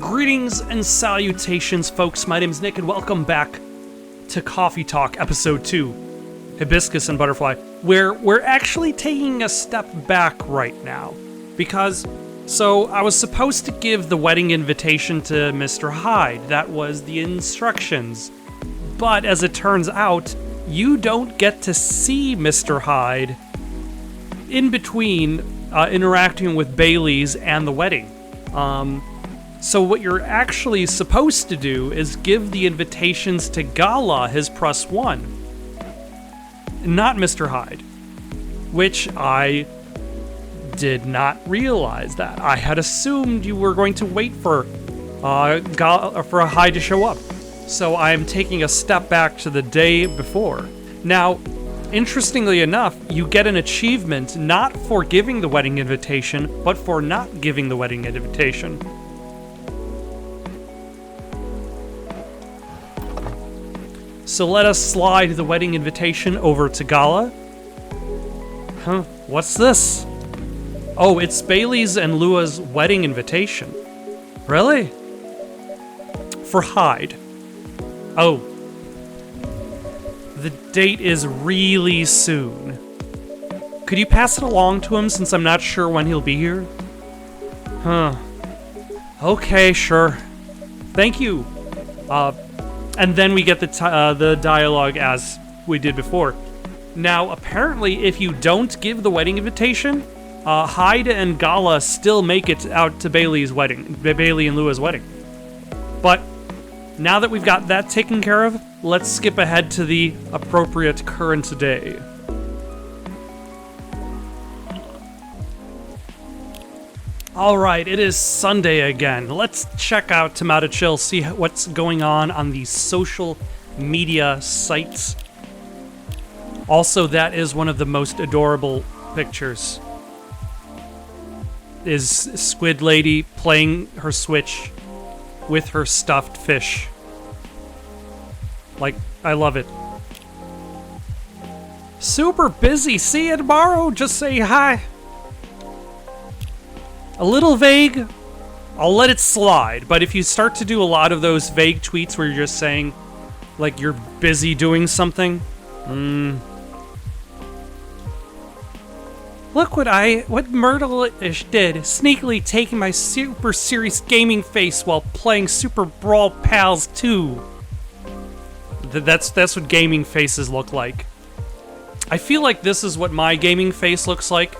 Greetings and salutations, folks. My name is Nick, and welcome back to Coffee Talk, Episode 2, Hibiscus and Butterfly, where we're actually taking a step back right now. Because, I was supposed to give the wedding invitation to Mr. Hyde. That was the instructions. But, as it turns out, you don't get to see Mr. Hyde in between interacting with Bailey's and the wedding. So what you're actually supposed to do is give the invitations to Gala, his +1, not Mr. Hyde, which I did not realize that. I had assumed you were going to wait for a Hyde to show up. So I'm taking a step back to the day before. Now, interestingly enough, you get an achievement not for giving the wedding invitation, but for not giving the wedding invitation. So let us slide the wedding invitation over to Gala. Huh, what's this? Oh, it's Bailey's and Lua's wedding invitation. Really? For Hyde. Oh. The date is really soon. Could you pass it along to him since I'm not sure when he'll be here? Huh. Okay, sure. Thank you. And then we get the dialogue as we did before. Now, apparently, if you don't give the wedding invitation, Hyde and Gala still make it out to Bailey and Lua's wedding. But now that we've got that taken care of, let's skip ahead to the appropriate current day. Alright, it is Sunday again. Let's check out Tomato Chill, see what's going on the social media sites. Also, that is one of the most adorable pictures. Is Squid Lady playing her Switch with her stuffed fish. Like, I love it. Super busy. See you tomorrow. Just say hi. A little vague, I'll let it slide, but if you start to do a lot of those vague tweets where you're just saying, like, you're busy doing something, Look what Myrtle-ish did, sneakily taking my super serious gaming face while playing Super Brawl Pals 2. That's what gaming faces look like. I feel like this is what my gaming face looks like.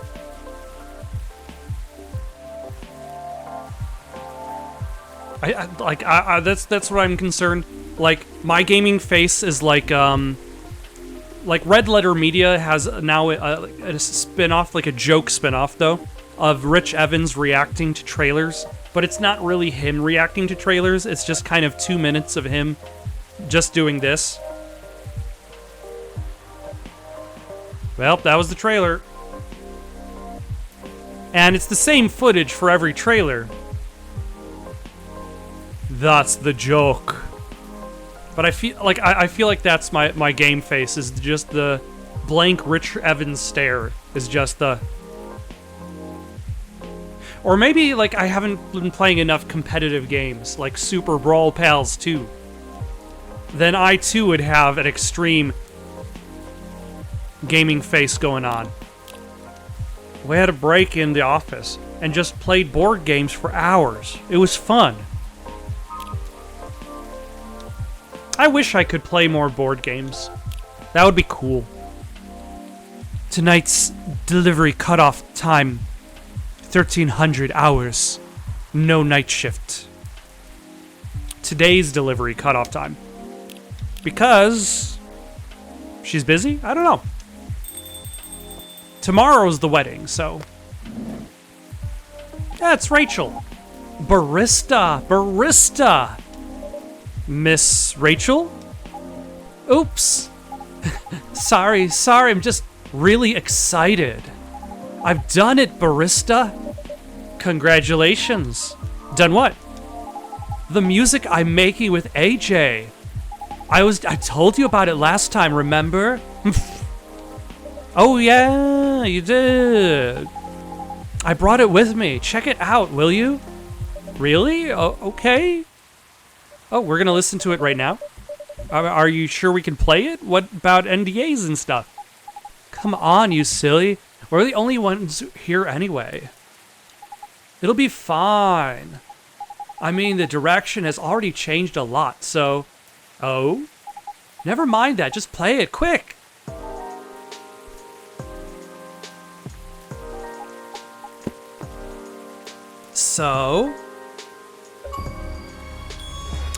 That's what I'm concerned. Like, my gaming face is like Red Letter Media has now a spin-off, like a joke spin-off, though, of Rich Evans reacting to trailers. But it's not really him reacting to trailers, it's just kind of 2 minutes of him just doing this. Well, that was the trailer. And it's the same footage for every trailer. That's the joke. But I feel like that's my game face, is just the blank Rich Evans stare is just the... Or maybe, like, I haven't been playing enough competitive games, like Super Brawl Pals 2. Then I, too, would have an extreme gaming face going on. We had a break in the office and just played board games for hours. It was fun. I wish I could play more board games. That would be cool. Tonight's delivery cutoff time, 1300 hours. No night shift. Today's delivery cutoff time. Because she's busy? I don't know. Tomorrow's the wedding, so... Yeah, it's Rachel. Barista! Miss Rachel? Oops. Sorry, I'm just really excited. I've done it, barista. Congratulations. Done what? The music I'm making with AJ. I told you about it last time, remember? Oh yeah, you did. I brought it with me. Check it out, will you? Really? Oh, okay. Oh, we're gonna listen to it right now? Are you sure we can play it? What about NDAs and stuff? Come on, you silly. We're the only ones here anyway. It'll be fine. I mean, the direction has already changed a lot, so... Oh? Never mind that, just play it, quick! So...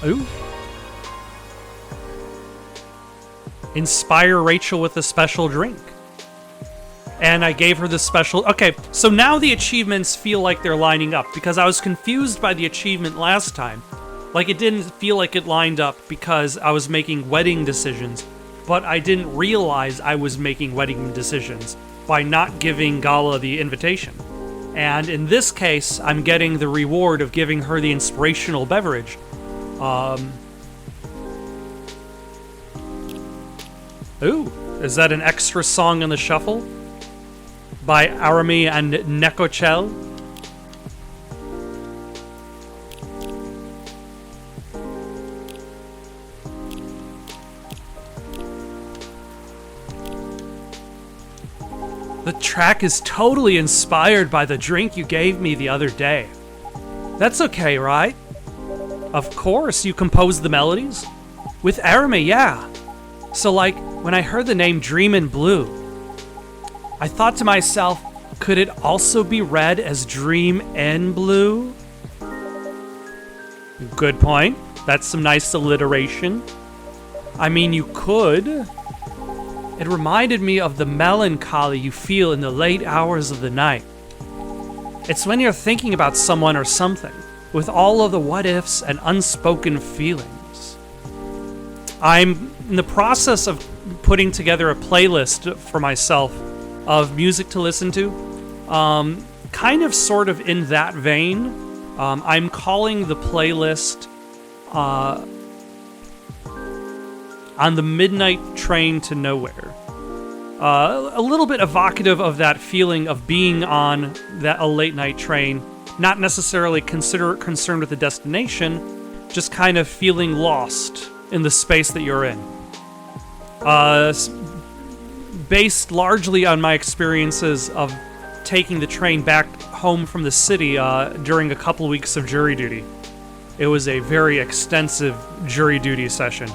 Ooh. Inspire Rachel with a special drink. And I gave her the special... Okay, so now the achievements feel like they're lining up, because I was confused by the achievement last time. Like, it didn't feel like it lined up because I was making wedding decisions, but I didn't realize I was making wedding decisions by not giving Gala the invitation. And in this case, I'm getting the reward of giving her the inspirational beverage. Ooh, is that an extra song on the shuffle? By Arami and Nekochel? The track is totally inspired by the drink you gave me the other day. That's okay, right? Of course, you composed the melodies? With Arami, yeah. So like, when I heard the name Dreamin' Blue, I thought to myself, could it also be read as Dream in Blue? Good point. That's some nice alliteration. I mean, you could. It reminded me of the melancholy you feel in the late hours of the night. It's when you're thinking about someone or something, with all of the what-ifs and unspoken feelings. I'm in the process of putting together a playlist for myself of music to listen to. Kind of sort of in that vein. I'm calling the playlist On the Midnight Train to Nowhere. A little bit evocative of that feeling of being on a late night train, not necessarily concerned with the destination, just kind of feeling lost in the space that you're in. Based largely on my experiences of taking the train back home from the city during a couple weeks of jury duty. It was a very extensive jury duty session.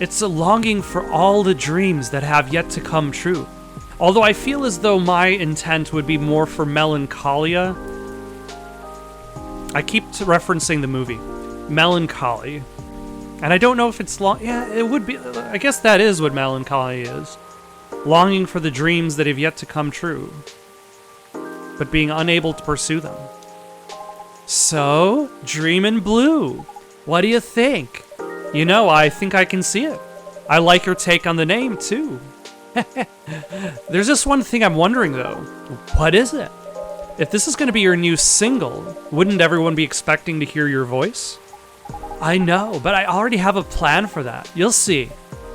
It's a longing for all the dreams that have yet to come true. Although I feel as though my intent would be more for melancholia. I keep referencing the movie, Melancholy. And I don't know if it's yeah, it would be. I guess that is what melancholy is. Longing for the dreams that have yet to come true, but being unable to pursue them. So, Dreamin' Blue. What do you think? You know, I think I can see it. I like your take on the name, too. There's just one thing I'm wondering, though. What is it? If this is going to be your new single, wouldn't everyone be expecting to hear your voice? I know, but I already have a plan for that. You'll see.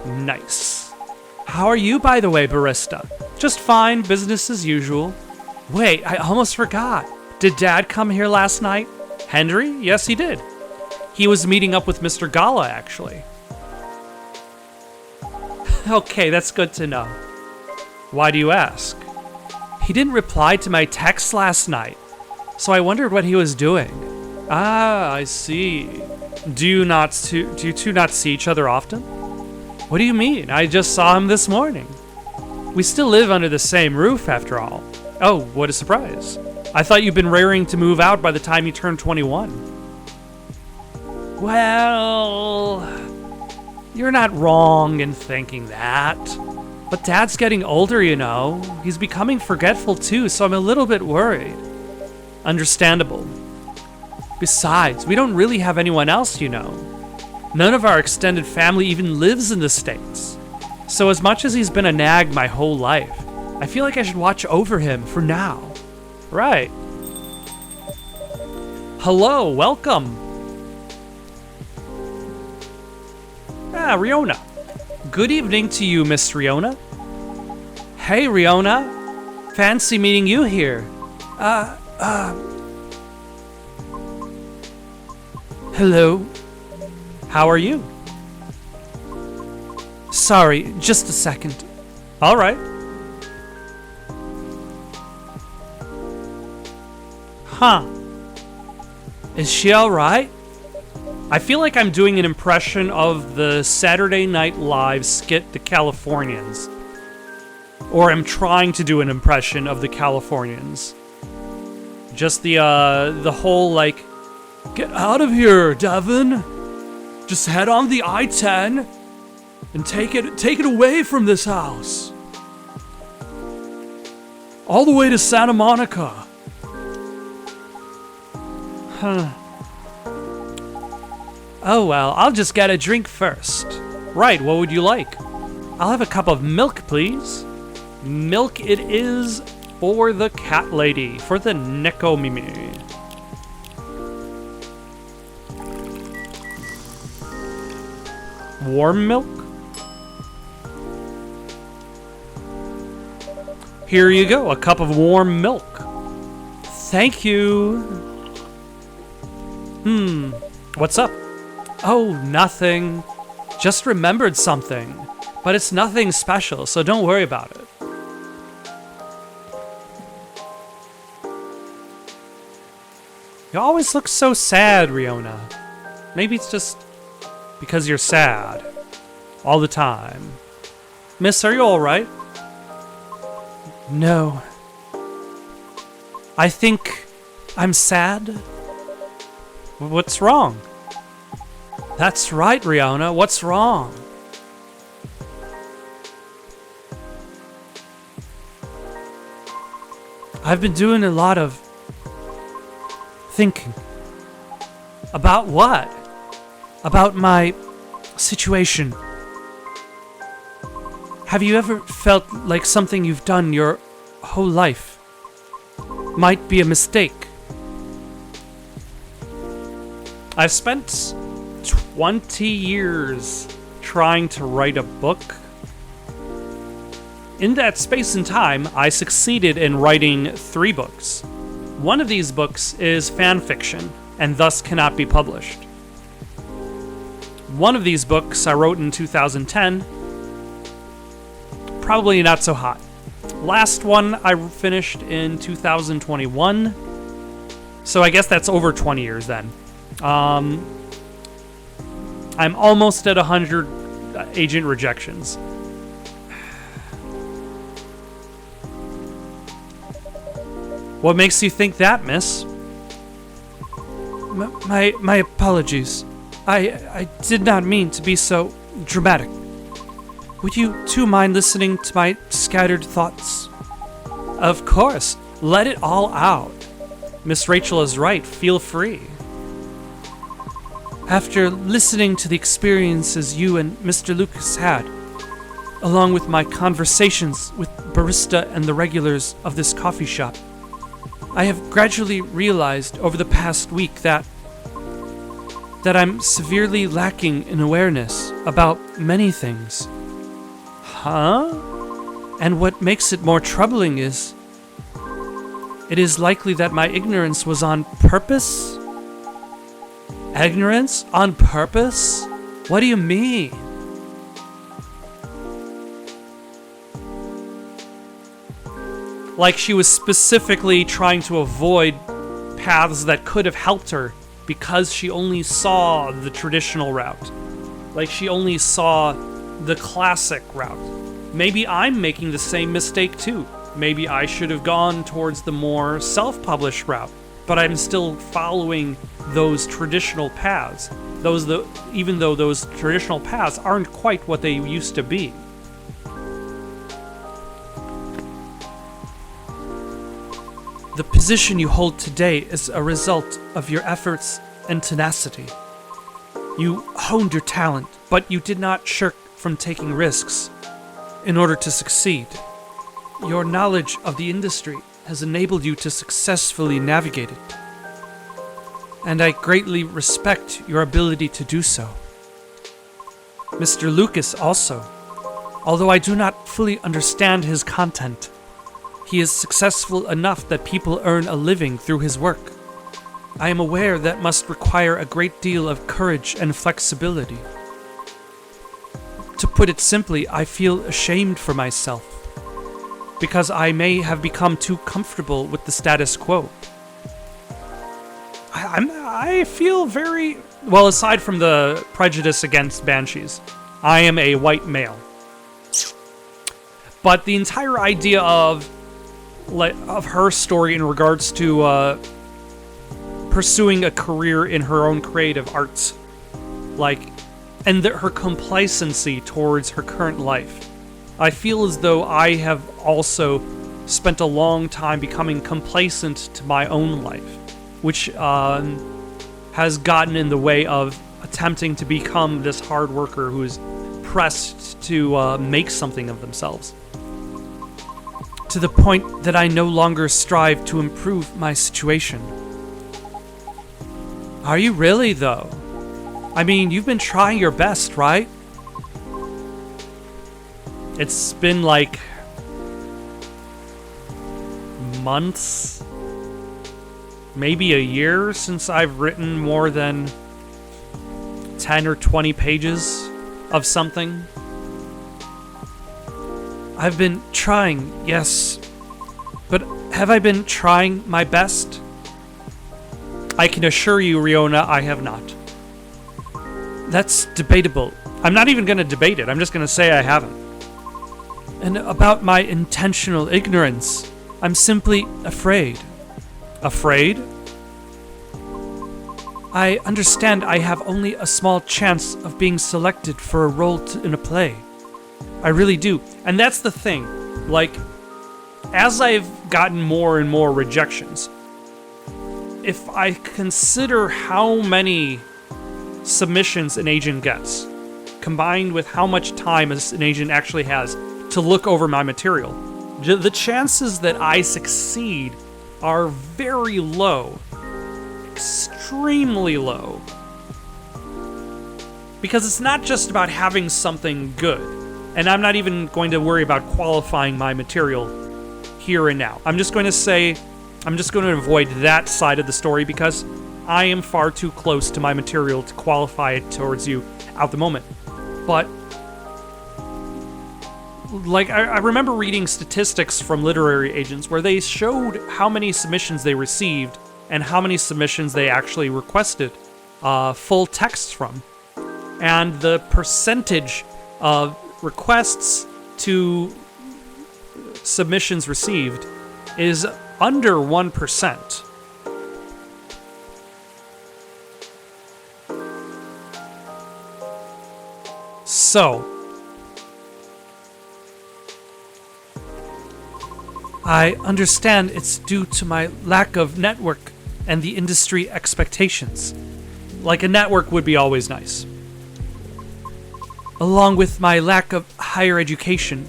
Nice. How are you, by the way, barista? Just fine, business as usual. Wait, I almost forgot. Did Dad come here last night? Henry? Yes, he did. He was meeting up with Mr. Gala, actually. Okay, that's good to know. Why do you ask? He didn't reply to my text last night, so I wondered what he was doing. Ah, I see. Do you two not see each other often? What do you mean? I just saw him this morning. We still live under the same roof, after all. Oh, what a surprise. I thought you'd been raring to move out by the time you turned 21. Well, you're not wrong in thinking that. But Dad's getting older, you know. He's becoming forgetful too, so I'm a little bit worried. Understandable. Besides, we don't really have anyone else, you know. None of our extended family even lives in the States. So as much as he's been a nag my whole life, I feel like I should watch over him for now. Right. Hello, welcome. Ah, Riona. Good evening to you, Miss Riona. Hey, Riona. Fancy meeting you here. Hello? How are you? Sorry, just a second. All right. Huh. Is she all right? I feel like I'm doing an impression of the Saturday Night Live skit The Californians. Or I'm trying to do an impression of The Californians. Just the whole, like, get out of here, Devin. Just head on the I-10 and take it away from this house. All the way to Santa Monica. Huh. Oh well, I'll just get a drink first. Right, what would you like? I'll have a cup of milk, please. Milk it is for the cat lady, for the Neko Mimi. Warm milk? Here you go, a cup of warm milk. Thank you. What's up? Oh, nothing. Just remembered something. But it's nothing special, so don't worry about it. You always look so sad, Riona. Maybe it's just because you're sad. All the time. Miss, are you alright? No. I think I'm sad. What's wrong? That's right, Riona. What's wrong? I've been doing a lot of thinking. About what? About my situation. Have you ever felt like something you've done your whole life might be a mistake? I've spent 20 years trying to write a book. In that space and time, I succeeded in writing 3 books. One of these books is fan fiction, and thus cannot be published. One of these books I wrote in 2010, probably not so hot. Last one I finished in 2021, so I guess that's over 20 years then. I'm almost at 100 agent rejections. What makes you think that, miss? My apologies. I did not mean to be so dramatic. Would you two mind listening to my scattered thoughts? Of course. Let it all out. Miss Rachel is right. Feel free. After listening to the experiences you and Mr. Lucas had, along with my conversations with barista and the regulars of this coffee shop, I have gradually realized over the past week that I'm severely lacking in awareness about many things. Huh? And what makes it more troubling is, it is likely that my ignorance was on purpose? Ignorance? On purpose? What do you mean? Like she was specifically trying to avoid paths that could have helped her because she only saw the traditional route. Like she only saw the classic route. Maybe I'm making the same mistake too. Maybe I should have gone towards the more self-published route, but I'm still following those traditional paths. Even though those traditional paths aren't quite what they used to be. The position you hold today is a result of your efforts and tenacity. You honed your talent, but you did not shirk from taking risks in order to succeed. Your knowledge of the industry has enabled you to successfully navigate it, and I greatly respect your ability to do so. Mr. Lucas also, although I do not fully understand his content, He is successful enough that people earn a living through his work. I am aware that must require a great deal of courage and flexibility. To put it simply, I feel ashamed for myself, because I may have become too comfortable with the status quo. I feel very... Well, aside from the prejudice against banshees, I am a white male. But the entire idea of her story in regards to pursuing a career in her own creative arts, and her complacency towards her current life, I feel as though I have also spent a long time becoming complacent to my own life, which has gotten in the way of attempting to become this hard worker who is pressed to make something of themselves. To the point that I no longer strive to improve my situation. Are you really, though? I mean, you've been trying your best, right? It's been like months, maybe a year since I've written more than 10 or 20 pages of something. I've been trying, yes, but have I been trying my best? I can assure you, Riona, I have not. That's debatable. I'm not even going to debate it. I'm just going to say I haven't. And about my intentional ignorance, I'm simply afraid. Afraid? I understand I have only a small chance of being selected for a role in a play. I really do. And that's the thing. As I've gotten more and more rejections, if I consider how many submissions an agent gets, combined with how much time an agent actually has to look over my material, the chances that I succeed are very low. Extremely low. Because it's not just about having something good. And I'm not even going to worry about qualifying my material here and now. I'm just going to avoid that side of the story because I am far too close to my material to qualify it towards you at the moment. But, I remember reading statistics from literary agents where they showed how many submissions they received and how many submissions they actually requested full text from. And the percentage of requests to submissions received is under 1%. So, I understand it's due to my lack of network and the industry expectations. A network would be always nice. Along with my lack of higher education.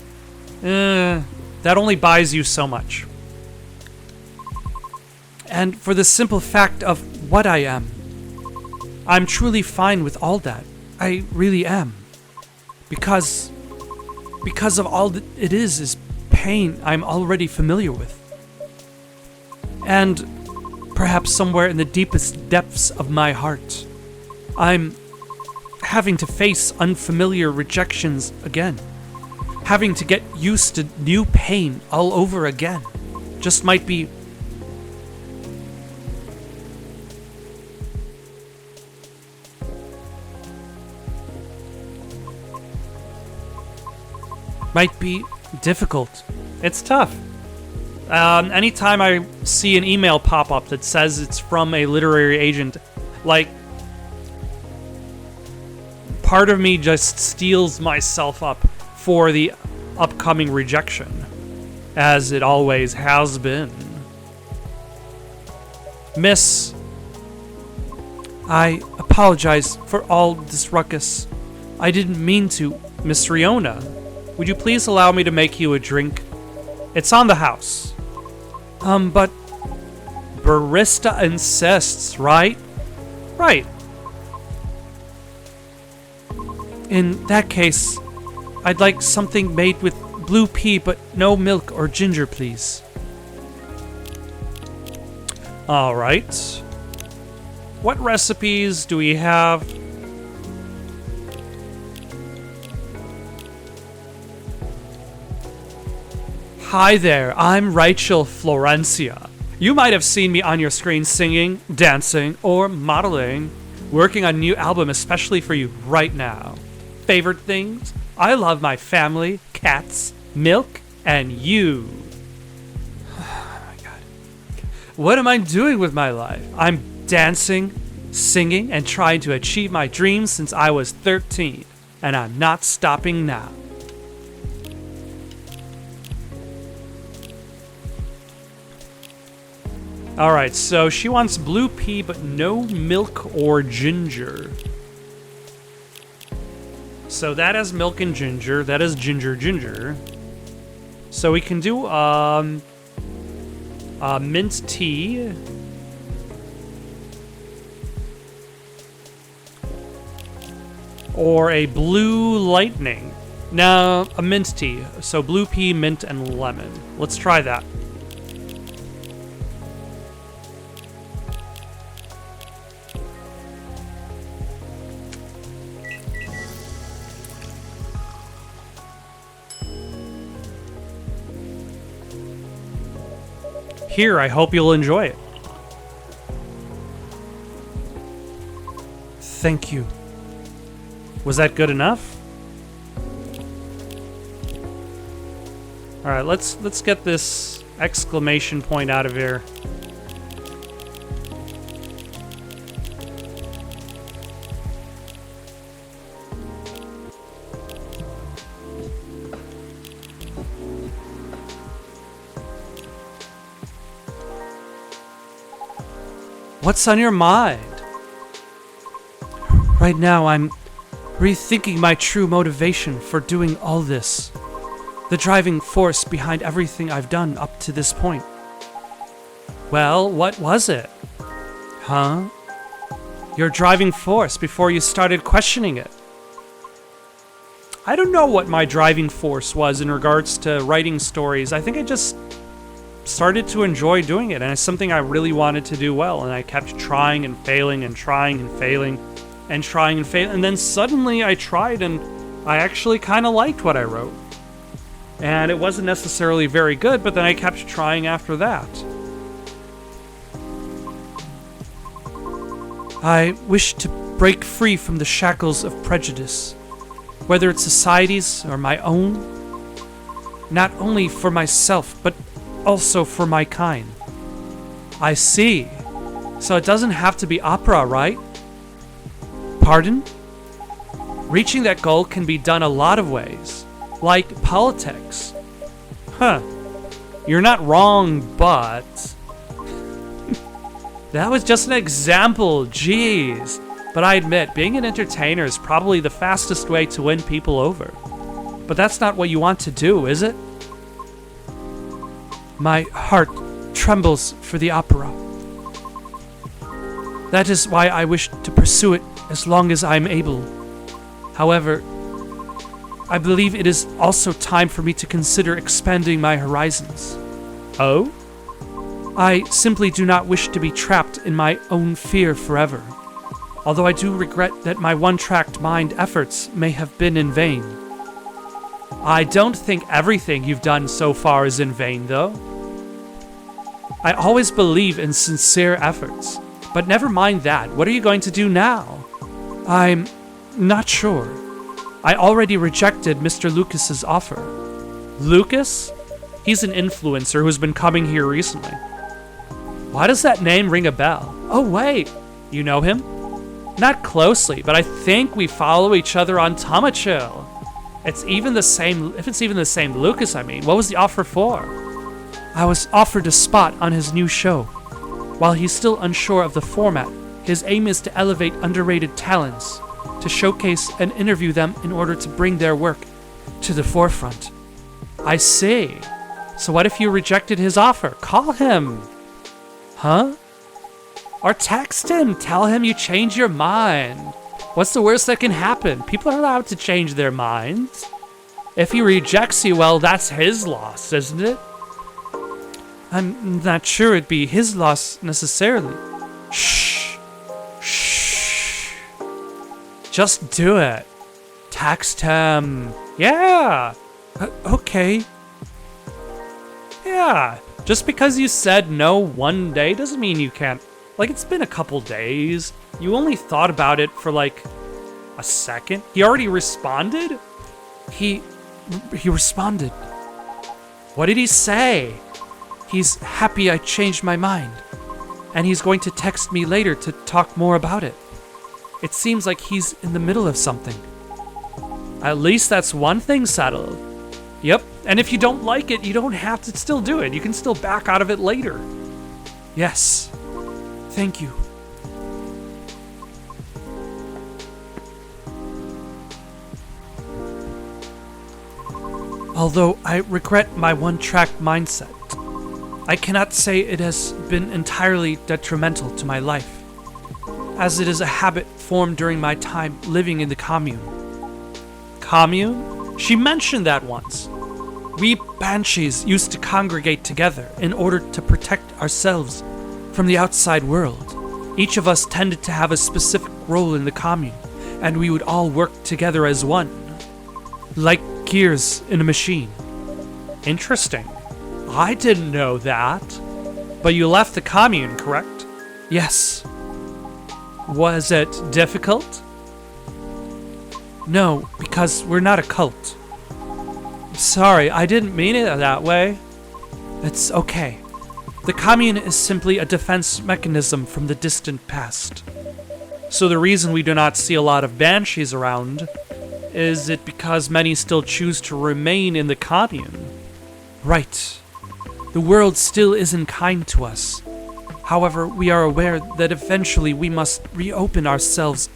That only buys you so much. And for the simple fact of what I am, I'm truly fine with all that. I really am. Because of all that it is pain I'm already familiar with. And perhaps somewhere in the deepest depths of my heart, I'm having to face unfamiliar rejections again. Having to get used to new pain all over again. Just might be... difficult. It's tough. Anytime I see an email pop up that says it's from a literary agent, part of me just steels myself up for the upcoming rejection, as it always has been. Miss, I apologize for all this ruckus. I didn't mean to. Miss Riona, would you please allow me to make you a drink? It's on the house. But barista insists, right? Right. In that case, I'd like something made with blue pea, but no milk or ginger, please. All right. What recipes do we have? Hi there, I'm Rachel Florencia. You might have seen me on your screen singing, dancing, or modeling, working on a new album especially for you right now. Favorite things? I love my family, cats, milk, and you. Oh my god. What am I doing with my life? I'm dancing, singing, and trying to achieve my dreams since I was 13, and I'm not stopping now. Alright, so she wants blue pea, but no milk or ginger. So that has milk and ginger. That is ginger. So we can do mint tea. Or a blue lightning. No, a mint tea. So blue pea, mint, and lemon. Let's try that. Here, I hope you'll enjoy it. Thank you. Was that good enough? All right, let's get this exclamation point out of here. What's on your mind? Right now, I'm rethinking my true motivation for doing all this. The driving force behind everything I've done up to this point. Well, what was it? Huh? Your driving force before you started questioning it. I don't know what my driving force was in regards to writing stories. I think I just started to enjoy doing it, and it's something I really wanted to do well, and I kept trying and failing and trying and failing and trying and failing, and then suddenly I tried and I actually kind of liked what I wrote. And it wasn't necessarily very good, but then I kept trying after that. I wish to break free from the shackles of prejudice, whether it's society's or my own, not only for myself, but also for my kind. I see. So it doesn't have to be opera, right? Pardon? Reaching that goal can be done a lot of ways, like politics. Huh. You're not wrong, but... That was just an example, jeez. But I admit, being an entertainer is probably the fastest way to win people over. But that's not what you want to do, is it? My heart trembles for the opera. That is why I wish to pursue it as long as I am able. However, I believe it is also time for me to consider expanding my horizons. Oh? I simply do not wish to be trapped in my own fear forever, although I do regret that my one-tracked mind efforts may have been in vain. I don't think everything you've done so far is in vain, though. I always believe in sincere efforts, but never mind that. What are you going to do now? I'm not sure. I already rejected Mr. Lucas's offer. Lucas? He's an influencer who's been coming here recently. Why does that name ring a bell? Oh, wait. You know him? Not closely, but I think we follow each other on Tamachill. If it's even the same Lucas, I mean. What was the offer for? I was offered a spot on his new show. While he's still unsure of the format, his aim is to elevate underrated talents, to showcase and interview them in order to bring their work to the forefront. I see. So what if you rejected his offer? Call him. Huh? Or text him. Tell him you change your mind. What's the worst that can happen? People are allowed to change their minds. If he rejects you, well, that's his loss, isn't it? I'm not sure it'd be his loss necessarily. Shh. Shh. Just do it. Text him. Yeah. Okay. Yeah. Just because you said no one day doesn't mean you can't. Like, it's been a couple days. You only thought about it for like a second. He already responded? He responded. What did he say? He's happy I changed my mind. And he's going to text me later to talk more about it. It seems like he's in the middle of something. At least that's one thing settled. Yep, and if you don't like it, you don't have to still do it. You can still back out of it later. Yes. Thank you. Although I regret my one-track mindset, I cannot say it has been entirely detrimental to my life, as it is a habit formed during my time living in the commune. Commune? She mentioned that once. We banshees used to congregate together in order to protect ourselves from the outside world. Each of us tended to have a specific role in the commune, and we would all work together as one, like gears in a machine. Interesting. I didn't know that. But you left the commune, correct? Yes. Was it difficult? No, because we're not a cult. Sorry, I didn't mean it that way. It's okay. The commune is simply a defense mechanism from the distant past. So the reason we do not see a lot of banshees around is it because many still choose to remain in the commune? Right. The world still isn't kind to us. However, we are aware that eventually we must reopen ourselves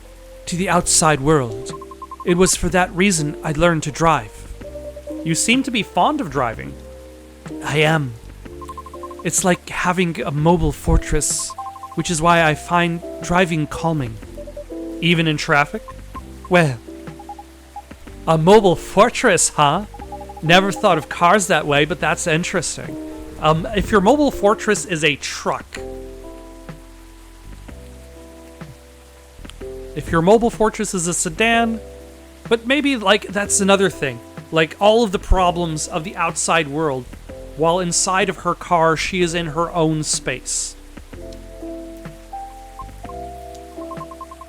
to the outside world. It was for that reason I learned to drive. You seem to be fond of driving. I am. It's like having a mobile fortress, which is why I find driving calming. Even in traffic? Well, a mobile fortress, huh? Never thought of cars that way, but that's interesting. If your mobile fortress is a truck, if your mobile fortress is a sedan, but maybe like that's another thing. Like all of the problems of the outside world, while inside of her car, she is in her own space.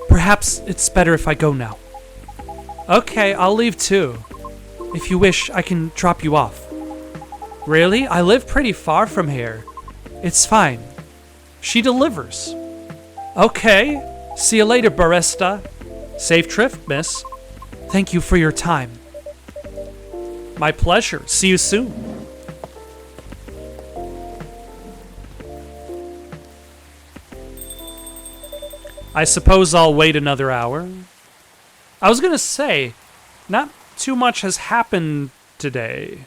Perhaps it's better if I go now. Okay, I'll leave too. If you wish, I can drop you off. Really? I live pretty far from here. It's fine. She delivers. Okay. See you later, barista. Safe trip, miss. Thank you for your time. My pleasure. See you soon. I suppose I'll wait another hour. I was gonna say, not too much has happened today.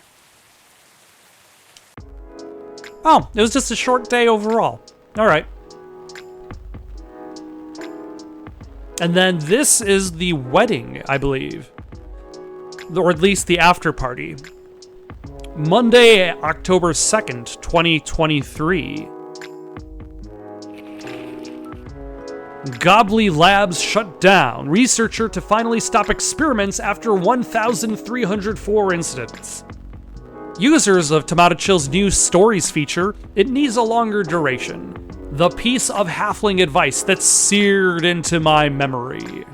Oh, it was just a short day overall. Alright. And then this is the wedding, I believe. Or at least the after party. Monday, October 2nd, 2023. Gobbly Labs shut down. Researcher to finally stop experiments after 1,304 incidents. Users of Tomato Chill's new stories feature, it needs a longer duration. The piece of halfling advice that's seared into my memory.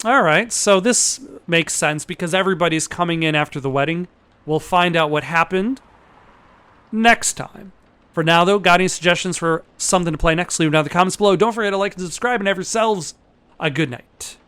Alright, so this makes sense because everybody's coming in after the wedding. We'll find out what happened next time. For now, though, got any suggestions for something to play next? Leave them down in the comments below. Don't forget to like and subscribe and have yourselves a good night.